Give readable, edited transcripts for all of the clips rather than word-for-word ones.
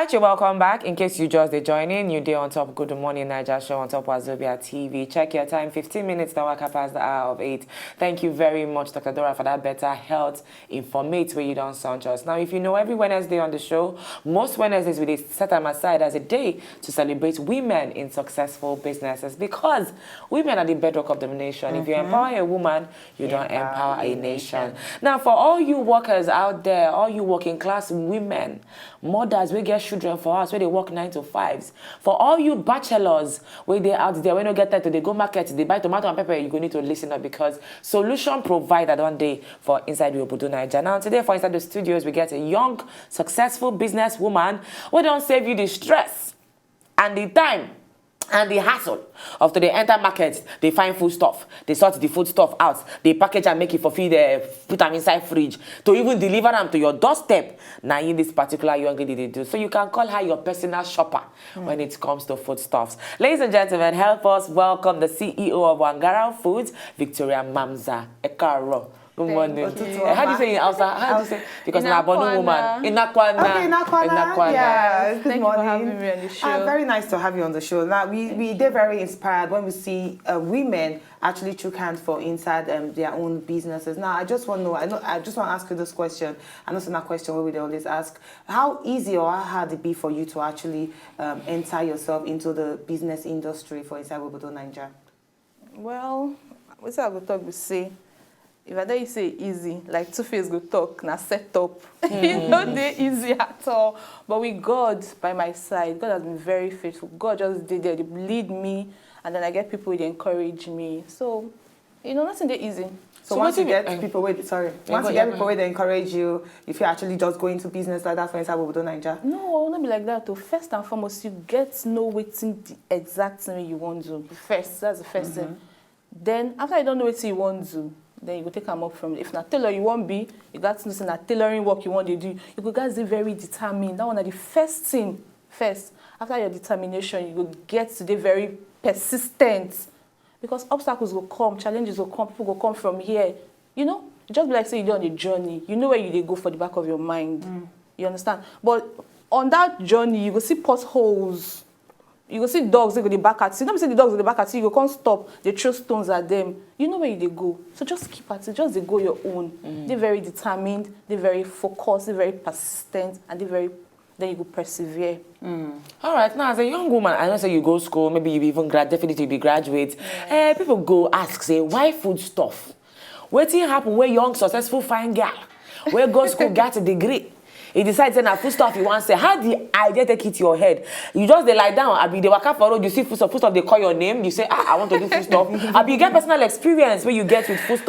right, you're welcome back. In case you just joining, you day on top Good Morning Niger show on top Wazobia TV. Check your time, 15 minutes now, past the hour of 8. Thank you very much, Dr. Dora, for that better health informate where you don't sound just. Now, if you know, every Wednesday on the show, most Wednesdays we set them aside as a day to celebrate women in successful businesses, because women are the bedrock of the nation. If you empower a woman, you don't empower a nation. Now, for all you workers out there, all you working class women, mothers, we get children for us where they work 9 to 5s. For all you bachelors where they out there, when you get time to they go market, they buy tomato and pepper, you're going to listen up, because solution provider one day for Inside Obodo Naija. Now today for Inside the Studios, we get a young, successful businesswoman who don't save you the stress and the time and the hassle of they enter market, they find food stuff, they sort the food stuff out, they package and make it for feed, put them inside fridge, to even deliver them to your doorstep. Now in this particular young lady they do. So you can call her your personal shopper when it comes to food stuffs. Ladies and gentlemen, help us welcome the CEO of Wangara Foods, Victoria Mamza Ekaro. Good morning. How do you say it outside? How do you say? Because I'm a Bonu woman. Inakwana. Okay, Inakwana. Yeah. Good Thank you morning. for having me on the show. Very nice to have you on the show. Now, we did very inspired when we see women actually took hands for inside their own businesses. Now, I just want to know, I just want to ask you this question. I know it's not a question where we always ask. How easy or how hard it be for you to actually enter yourself into the business industry for Inside Obodo Naija? Well, what's I would talk to say? If I don't say easy, like Two-Face go talk, na set up. It's not that easy at all. But with God by my side, God has been very faithful. God just did there, they lead me, and then I get people who encourage me. So, nothing that easy. So once you get people with, people where they encourage you, if you actually just go into business like that for Inside Obodo Naija? No, it will not be like that. Though. First and foremost, you get to know what's the exact thing you want to do. First, that's the first thing. Then, after you don't know what you want to do, then you go take them up from it. If not tailor you won't be, you got to listen that tailoring work you want to do. You go guys be very determined. That one is the first thing. First, after your determination, you go get to be very persistent. Because obstacles will come, challenges will come, people will come from here. Just be like say you're on a journey. You know where you go for the back of your mind. You understand? But on that journey, you go see potholes. You go see dogs, they go the back at you. Don't say the dogs go the back at you, you can't stop. They throw stones at them. You know where they go. So just keep at it. Just they go your own. They're very determined. They're very focused. They're very persistent. And then you go persevere. All right. Now, as a young woman, I know say you go to school, maybe you even definitely be graduate. People go ask, say, why food stuff? What happen where young, successful, fine girl, where go school, get a degree? He decides that food stuff you want to say. How the idea take it to your head? You just they lie down. They walk up for road. You see food stuff. They call your name. You say, I want to do food stuff. You get personal experience where you get with food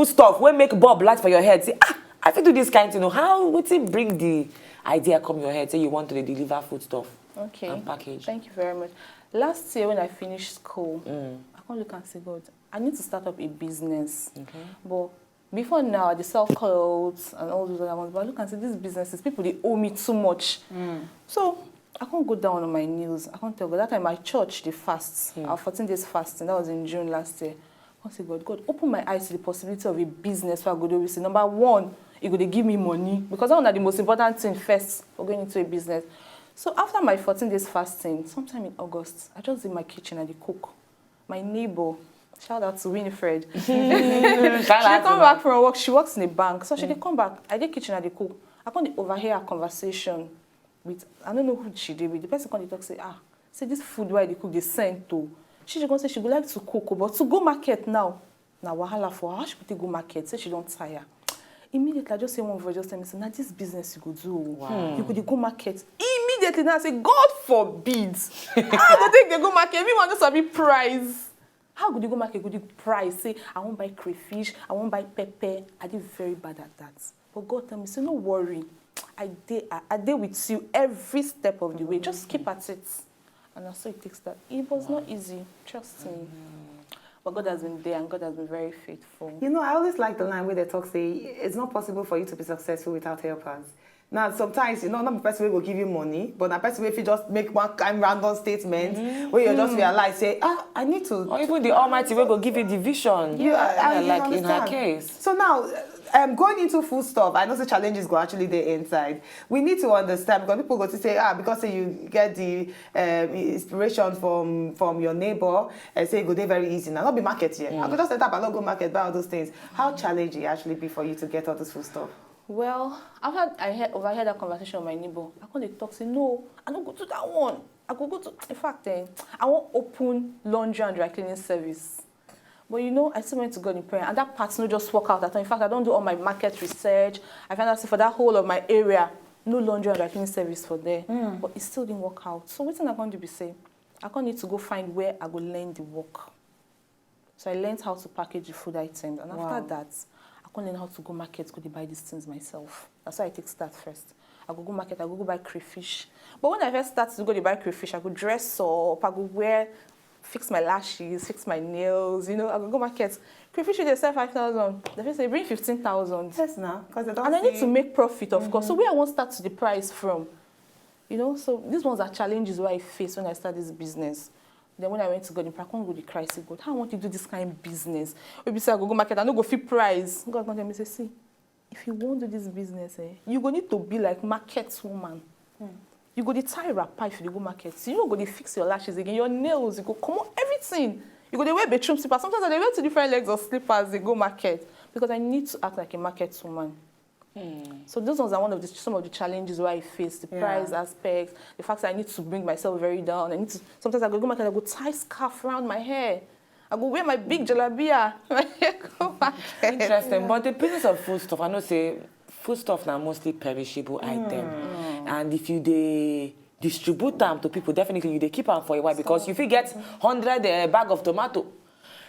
stuff. Where make Bob light for your head. Say, I think do this kind of how would it bring the idea come your head? Say you want to deliver food stuff. Okay. And package. Thank you very much. Last year when I finished school, I can't look and say, God, I need to start up a business. Okay. But before now, they sell clothes and all those other ones. But I look and say, these businesses, people, they owe me too much. So I can't go down on my knees. I can't tell God. That time, my church, they fast. Our 14 days fasting. That was in June last year. I can't say, God, open my eyes to the possibility of a business where I go to say, number one, you're going to give me money. Because that's one of the most important thing first for going into a business. So after my 14 days fasting, sometime in August, I just in my kitchen and I cook. My neighbor, shout out to Winifred. She come back from work. She works in a bank. So she come back. I did kitchen and they cook. I can't overhear a conversation with, I don't know who she did with. The person come talk say, say this food where they cook, they send to. She just say she would like to cook, but to go market now wahala for her. How she could go market? Say she don't tire. Immediately, I just say one voice, just tell me, now this business you could do. Wow. You could go market. Immediately, now I say, God forbid. How would they go market? Everyone just have a price. How could you go market? Could you price? Say, I won't buy crayfish, I won't buy pepper. I did very bad at that. But God tell me, so no worry. I did with you every step of the way. Just keep at it. And I saw it takes that. It was not easy. Trust me. But God has been there and God has been very faithful. I always like the line where they talk, say, it's not possible for you to be successful without helpers. Now, sometimes, not the person will give you money, but the person will just make one kind random statement where you just realize, say, I need to. Or even the Almighty will give you the vision. Yeah, like in her case. So now, going into food stuff, I know the challenges go actually there inside. We need to understand, because people go to say, because you get the inspiration from your neighbor, and say, go there very easy. Now, not be market here. I could just set up a local market, buy all those things. How challenging it actually be for you to get all this food stuff? Well, I overheard that conversation with my neighbor. I couldn't talk, say, no, I don't go to that one. I could go to, in fact, I want open laundry and dry cleaning service. But I still went to God in prayer, and that part no just work out at all. In fact, I don't do all my market research. I found out for that whole of my area, no laundry and dry cleaning service for there. But it still didn't work out. So what am I going to be saying? I can't need to go find where I go learn the work. So I learned how to package the food items, and after that, I can't learn how to go market, go to buy these things myself. That's why I take start first. I go market, I go buy crayfish. But when I first started to go to buy crayfish, I go dress up, I go fix my lashes, fix my nails, I go market. Crayfish, they sell 5,000. They first say, bring 15,000. Yes, now. And I need to make profit, of course. So where I won't start to the price from, So these ones are challenges where I face when I start this business. Then when I went to God in prayer, I can't go to Christ. I said, God, how I want to do this kind of business? Maybe say I go market, I don't go fit price. God tell me, say, if you want to do this business, you go need to be like market woman. You go to tie wrapper if you go market. So you don't go to fix your lashes again, your nails, you go come on, everything. You go to wear bedroom slippers. Sometimes I wear 2 different legs of slippers, they go market. Because I need to act like a market woman. So those ones are some of the challenges where I face, the price aspect, the fact that I need to bring myself very down. Sometimes I go market, I go tie scarf around my hair. I go wear my big jalabia. Go market. Interesting. But the business of food stuff, I know say food stuff now mostly perishable item. And if you distribute them to people, definitely you keep them for a while, because if you get 100 bag of tomato,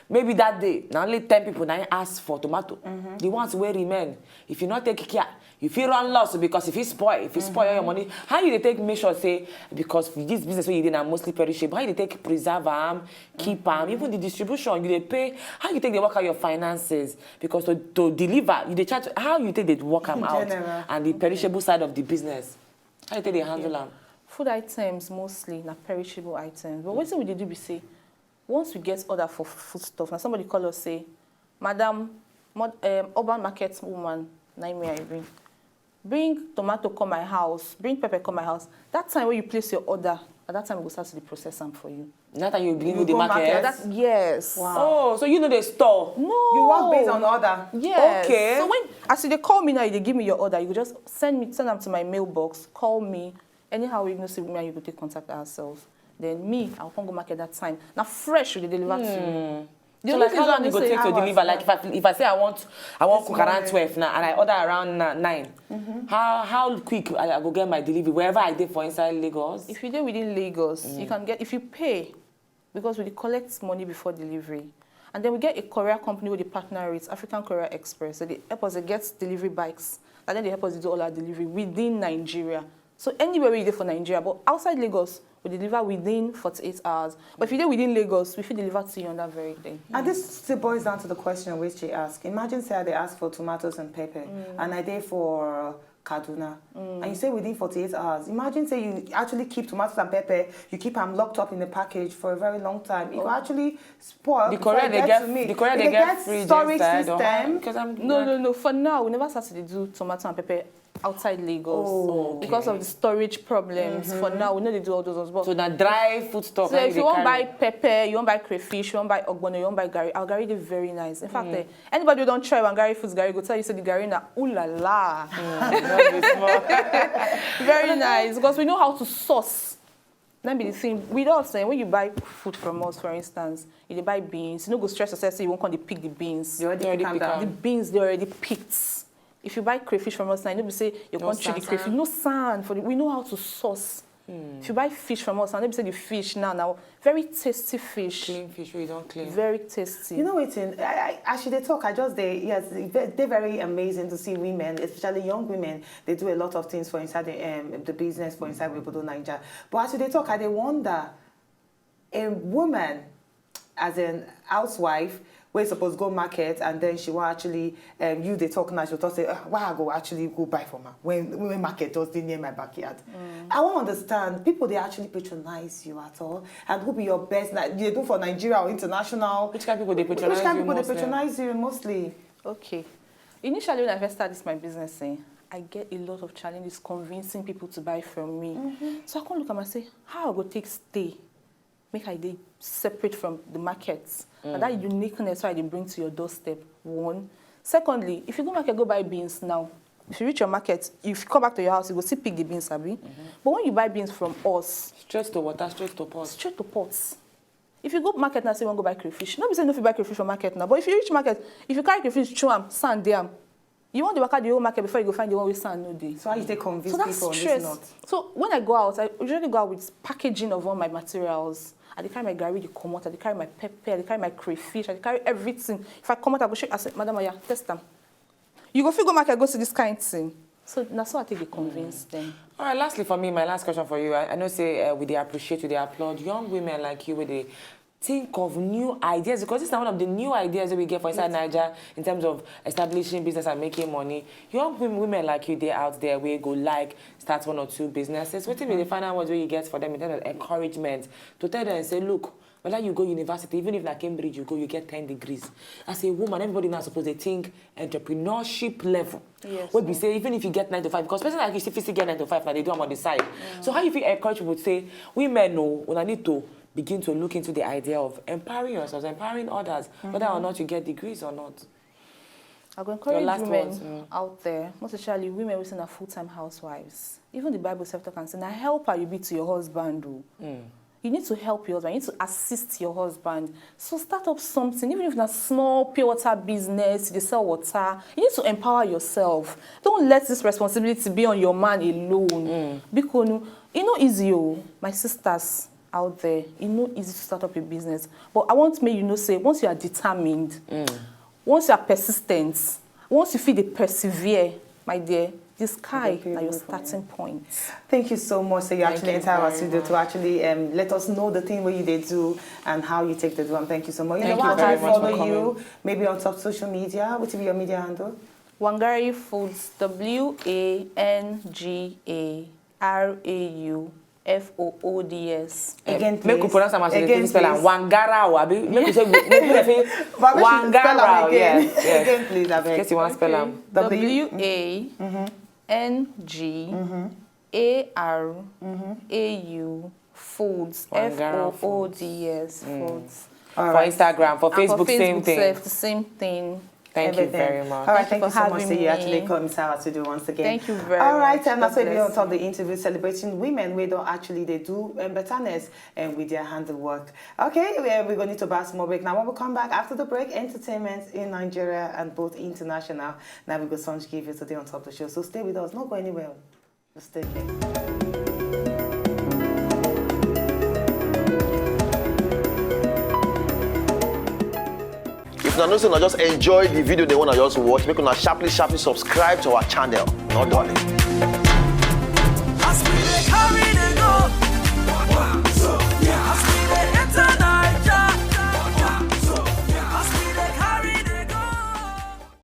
maybe that day, now only 10 people now ask for tomato. The ones where remain, if you not take care, you feel run loss, because if you spoil your money, how you take make sure say, because this business where you did are mostly perishable, how you take preserve them, keep them, even the distribution, you pay, how you take the work out your finances, because to deliver, you charge, how you take the work them out, and the perishable side of the business, how you take the handle them. Food items mostly, not perishable items. But what we do we say, once we get order for food stuff, now somebody call us say, Madam, urban market woman, I bring tomato come my house, bring pepper come my house. That time when you place your order, at that time we go start to the process them for you. That time you bring you the market? Yes. Wow. Oh, so you know the store? No. You work based on order? Yes. Okay. So as they call me now, they give me your order, you could just send them to my mailbox, call me. Anyhow, we see me and you could take contact ourselves. Then I'll come go market that time. Now fresh, they deliver to you. So like how long you go take to deliver? Like if I say I want cook around 12 now and I order around 9, how quick I go get my delivery wherever I did for inside Lagos? If you do within Lagos, you can get, if you pay, because we collect money before delivery. And then we get a courier company with a partner with African Courier Express. So they help us to get delivery bikes. And then they help us to do all our delivery within Nigeria. So anywhere we do for Nigeria, but outside Lagos, we deliver within 48 hours. But if you do within Lagos, we will deliver to you on that very day. And this still boils down to the question which she asked. Imagine say they ask for tomatoes and pepper, and I did for Kaduna, and you say within 48 hours. Imagine say you actually keep tomatoes and pepper, you keep them locked up in the package for a very long time. It will actually spoil. The courier they get free storage system. No. For now, we never started to do tomato and pepper outside Lagos because of the storage problems. For now, we know they do all those ones. But so now dry food stuff. So if you want to buy pepper, you want to buy crayfish, you want to buy ogbono, you want to buy gari. Our gari is very nice. In fact, anybody who don't try one gari foods, gari go tell you say the gari na ooh la la. Very nice because we know how to sauce. That be the thing. With us, when you buy food from us, for instance, you buy beans, you don't go stress yourself, say you won't come to pick the beans. You already pick them. The beans, they already picked. If you buy crayfish from us now, you say you can't treat the crayfish. No sand. We know how to sauce. If you buy fish from us, and say the fish now very tasty fish. Clean fish, we don't clean. Very tasty. You know what? Actually, they talk. They're very amazing to see women, especially young women. They do a lot of things for inside the business for inside Wibodo Nigeria. But actually, they talk. They wonder a woman as an housewife where you suppose go market, and then she will actually, you they talk now, she'll talk say, why I go actually go buy from her when market just near my backyard. I won't understand, people they actually patronize you at all, and who be your best, like, they do for Nigeria or international. Which kind of people they patronize Which kind of you people they most, patronize you mostly? Okay. Initially, when I first started my business, I get a lot of challenges convincing people to buy from me. So I can look at myself, how I go take stay, make I dey separate from the markets. And that uniqueness why they bring to your doorstep, one. Secondly, if you go market, go buy beans now. If you reach your market, if you come back to your house, you go see pick the beans, Abi. But when you buy beans from us, straight to water, straight to pot. Straight to pots. If you go market now, say you want to go buy crayfish. Nobody say no, if you buy crayfish from market now. But if you reach market, if you carry crayfish, chew them, sand them. You want to work out the whole market before you go find the one with sand no day. So how you take convince So that's people on stress. this note? So when I go out, I usually go out with packaging of all my materials. I dey carry my gari, the comot, I dey carry my pepper, I dey carry my crayfish, I dey carry everything. If I come out, I go shake, I say, Madam Aya, test them. You go feel go market, go see this kind of thing. So that's how I take the convince them. All right, lastly for me, my last question for you. I know say we they appreciate, we they applaud young women like you, where they think of new ideas, because this is one of the new ideas that we get for inside Nigeria in terms of establishing business and making money. Young women like you, they're out there, we go like start 1 or 2 businesses. What if the final words where you get for them in terms of encouragement to tell them and say, look, whether you go university, even if like Cambridge you go, you get 10 degrees. As a woman, everybody now supposed to think entrepreneurship level. Yes. What we say, even if you get 9 to 5, because person like you still get 9 to 5, now they do them on the side. So how you feel encourage people to say, women know when I need to begin to look into the idea of empowering yourselves, empowering others, whether or not you get degrees or not. I go encourage last women words, out there, most especially women who are full-time housewives. Even the Bible self can say, now help her you be to your husband. You need to help your husband, you need to assist your husband. So start up something, even if it's a small pure water business, you sell water, you need to empower yourself. Don't let this responsibility be on your man alone. Because it's not easy, my sisters out there, it's not easy to start up a business. But I want to make you know, say, once you are determined, once you are persistent, once you feel they persevere, my dear, the sky is your starting point. Thank you so much. So you actually enter our studio to actually let us know the thing where you did do and how you take the drum. Thank you so much. Thank you how very can much for follow coming. you? Maybe on top social media. What will be your media handle? Wangari Foods, WANGARAUFOODS. Again, please. Make you pronounce them as you Again, spell please. Wangara, abi. Make you say, make you say But make sure you spell Wangara, am again. yes, yes. Again, please, I In beg. case you want to spell them. WANGARAU Foods, Wangara FOODS Foods. All For right. Instagram, for And Facebook, same thing. self, the same thing. Thank you Everything. very much. All right, Thank thank you you for so much. having So you actually me. come to our studio once again. Thank you very All right, much. and that's God why we on bless top of you. the interview celebrating women we don't actually they do betterness and with their handiwork. Okay, we're going to need to buy some more break. Now when we come back after the break, entertainment in Nigeria and both international. Now we got Sonj give you today on top of the show. So stay with us. Not go anywhere. Just stay there. If una know say una just enjoy the video they wanna just watch, make una sharply subscribe to our channel. Not darling.